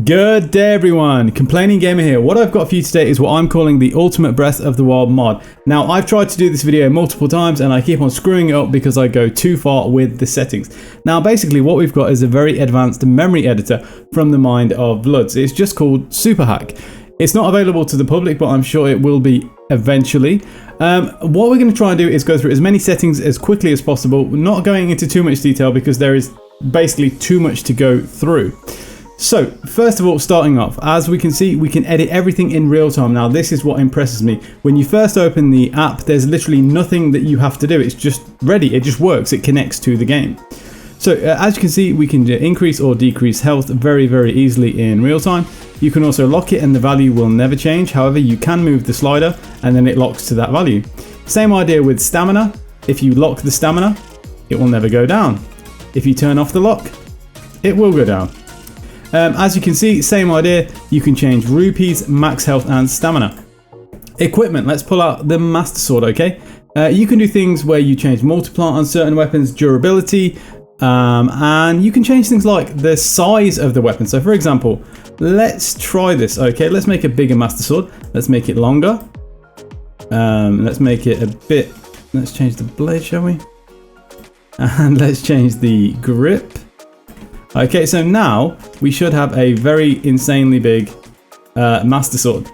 Good day everyone, Complaining Gamer here. What I've got for you today is what I'm calling the Ultimate Breath of the Wild mod. Now I've tried to do this video multiple times and I keep on screwing it up because I go too far with the settings. Now basically what we've got is a very advanced memory editor from the mind of Vloodz. It's just called Super Hack. It's not available to the public, but I'm sure it will be eventually. What we're going to try and do is go through as many settings as quickly as possible, not going into too much detail because there is basically too much to go through. So, first of all, starting off, as we can see, we can edit everything in real time. Now, this is what impresses me. When you first open the app, there's literally nothing that you have to do. It's just ready. It just works. It connects to the game. So, as you can see, we can increase or decrease health very, very easily in real time. You can also lock it and the value will never change. However, you can move the slider and then it locks to that value. Same idea with stamina. If you lock the stamina, it will never go down. If you turn off the lock, it will go down. As you can see, same idea, you can change rupees, max health and stamina. Equipment, let's pull out the Master Sword, okay? You can do things where you change multiply on certain weapons, durability, and you can change things like the size of the weapon. So for example, let's try this, okay? Let's make a bigger Master Sword, let's make it longer. Let's make it a bit, let's change the blade, shall we? And let's change the grip. Okay, so now we should have a very insanely big Master Sword.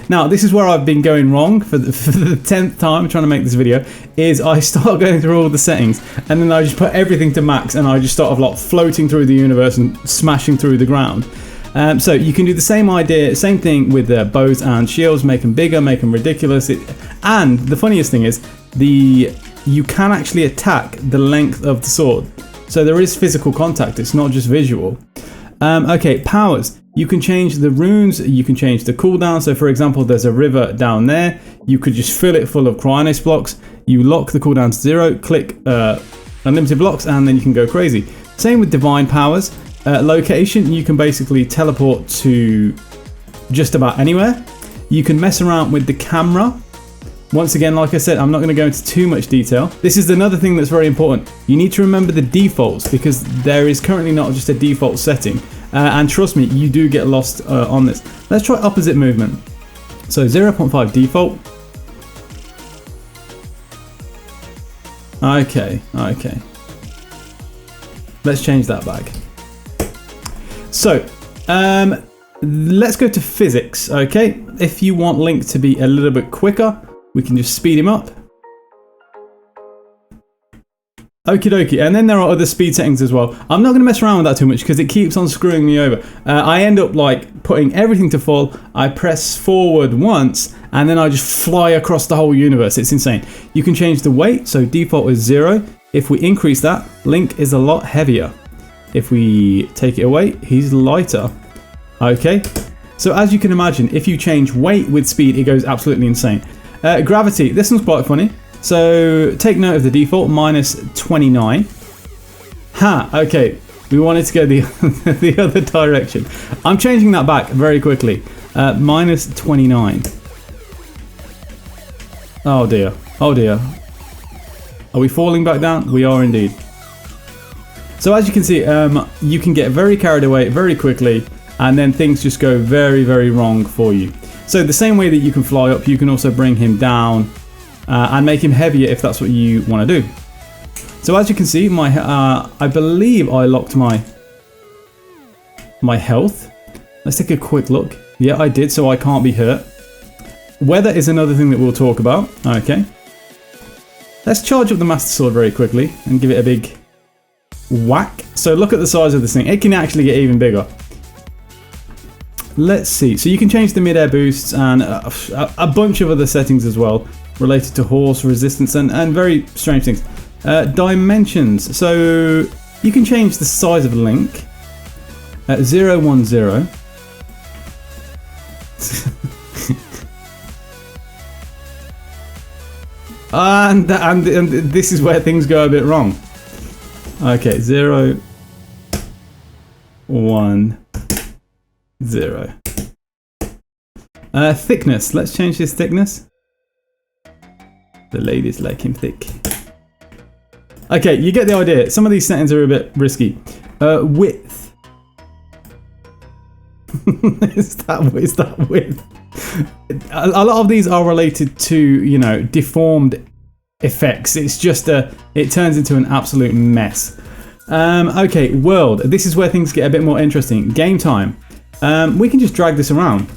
Now, this is where I've been going wrong for the 10th time trying to make this video, is I start going through all the settings and then I just put everything to max and I just start like floating through the universe and smashing through the ground. So you can do the same idea, same thing with bows and shields, make them bigger, make them ridiculous. And the funniest thing is, you can actually attack the length of the sword. So there is physical contact, it's not just visual. Okay, powers. You can change the runes, you can change the cooldown. So for example, there's a river down there. You could just fill it full of Cryonis blocks. You lock the cooldown to 0, click unlimited blocks, and then you can go crazy. Same with divine powers. Location, you can basically teleport to just about anywhere. You can mess around with the camera. Once again, like I said, I'm not going to go into too much detail. This is another thing that's very important. You need to remember the defaults because there is currently not just a default setting. And trust me, you do get lost on this. Let's try opposite movement. So 0.5 default. Okay. Let's change that back. So, let's go to physics, okay? If you want Link to be a little bit quicker, we can just speed him up. Okie dokie, and then there are other speed settings as well. I'm not going to mess around with that too much because it keeps on screwing me over. I end up like putting everything to full, I press forward once, and then I just fly across the whole universe. It's insane. You can change the weight, so default is 0. If we increase that, Link is a lot heavier. If we take it away, he's lighter. Okay, so as you can imagine, if you change weight with speed, it goes absolutely insane. Gravity, this one's quite funny. So take note of the default, minus 29. Ha, okay, we wanted to go the other direction. I'm changing that back very quickly. Minus 29. Oh dear, oh dear. Are we falling back down? We are indeed. So as you can see, you can get very carried away very quickly and then things just go very, very wrong for you. So the same way that you can fly up, you can also bring him down and make him heavier if that's what you want to do. So as you can see, I believe I locked my health. Let's take a quick look. Yeah, I did, so I can't be hurt. Weather is another thing that we'll talk about. Okay. Let's charge up the Master Sword very quickly and give it a big whack. So look at the size of this thing. It can actually get even bigger. Let's see. So you can change the mid-air boosts and a bunch of other settings as well related to horse resistance and very strange things. Dimensions. So you can change the size of Link at 010. and this is where things go a bit wrong. Okay, 0, 1, 0. Thickness. Let's change his thickness. The ladies like him thick. Okay, you get the idea. Some of these settings are a bit risky. Width. Is that weird? A lot of these are related to, you know, deformed effects. It's just it turns into an absolute mess. Okay, world. This is where things get a bit more interesting. Game time. We can just drag this around.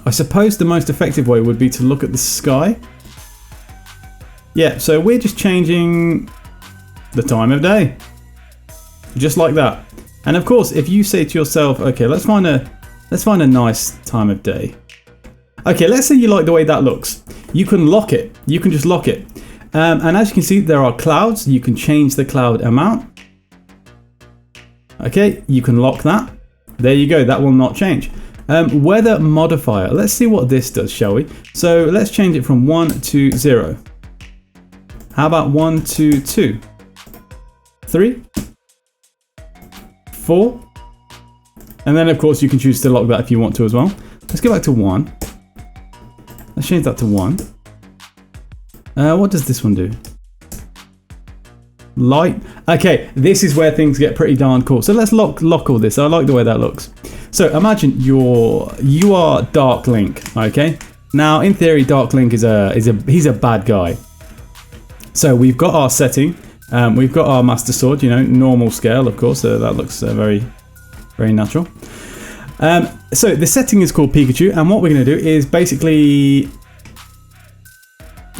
I suppose the most effective way would be to look at the sky. Yeah, so we're just changing the time of day. Just like that. And of course, if you say to yourself, okay, let's find a nice time of day. Okay, let's say you like the way that looks. You can lock it. You can just lock it. And as you can see, there are clouds. You can change the cloud amount. Okay, you can lock that. There you go. That will not change. Weather modifier. Let's see what this does, shall we? So let's change it from 1 to 0. How about 1 to 2? 3? 4? And then of course you can choose to lock that if you want to as well. Let's go back to 1. Let's change that to 1. What does this one do? Light. Okay, this is where things get pretty darn cool. So let's lock all this. I like the way that looks. So imagine you are Dark Link. Okay. Now in theory, Dark Link he's a bad guy. So we've got our setting. We've got our Master Sword. You know, normal scale, of course. That looks very, very natural. So the setting is called Pikachu, and what we're going to do is basically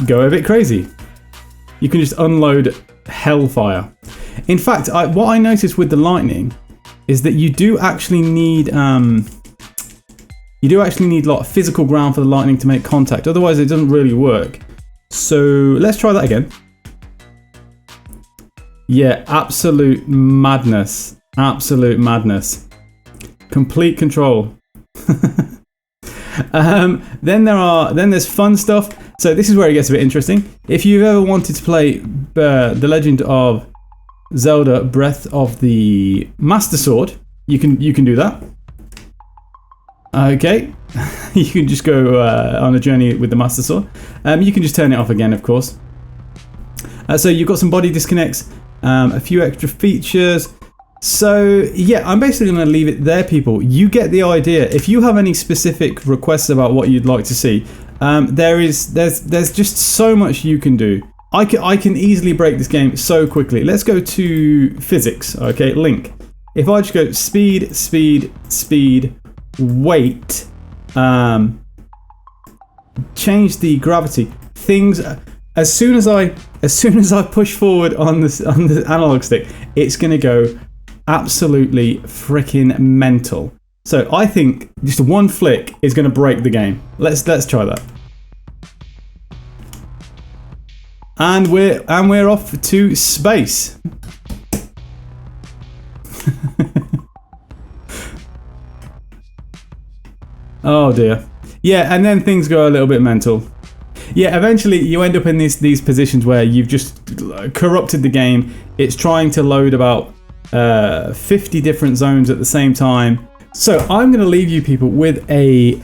go a bit crazy. You can just unload hellfire. In fact, what I noticed with the lightning is that you do actually need a lot of physical ground for the lightning to make contact. Otherwise, it doesn't really work. So let's try that again. Yeah, absolute madness. Absolute madness. Complete control. Then there's fun stuff. So this is where it gets a bit interesting. If you've ever wanted to play The Legend of Zelda Breath of the Master Sword, you can do that. Okay, you can just go on a journey with the Master Sword. You can just turn it off again, of course. So you've got some body disconnects, a few extra features. So yeah, I'm basically going to leave it there, people. You get the idea. If you have any specific requests about what you'd like to see, there's just so much you can do. I can easily break this game so quickly. Let's go to physics. Okay, Link. If I just go speed, speed, speed, weight, change the gravity. Things as soon as I push forward on the analog stick, it's gonna go absolutely freaking mental. So I think just one flick is gonna break the game. Let's try that. And we're off to space. Oh dear. Yeah, and then things go a little bit mental. Yeah, eventually you end up in these positions where you've just corrupted the game. It's trying to load about 50 different zones at the same time. So I'm going to leave you people with a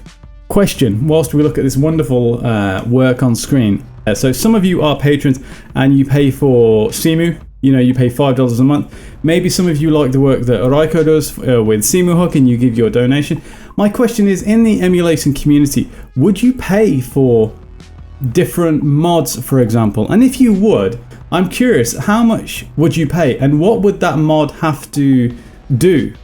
question whilst we look at this wonderful work on screen. So some of you are patrons and you pay for Cemu. You know, you pay $5 a month. Maybe some of you like the work that Oraiko does with Cemu Hook and you give your donation. My question is, in the emulation community, would you pay for different mods, for example? And if you would, I'm curious, how much would you pay and what would that mod have to do?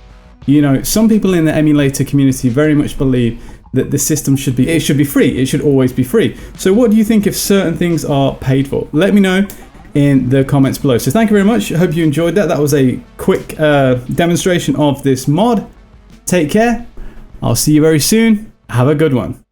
You know, some people in the emulator community very much believe that the system should be free. It should always be free. So what do you think if certain things are paid for? Let me know in the comments below. So thank you very much. I hope you enjoyed that. That was a quick demonstration of this mod. Take care. I'll see you very soon. Have a good one.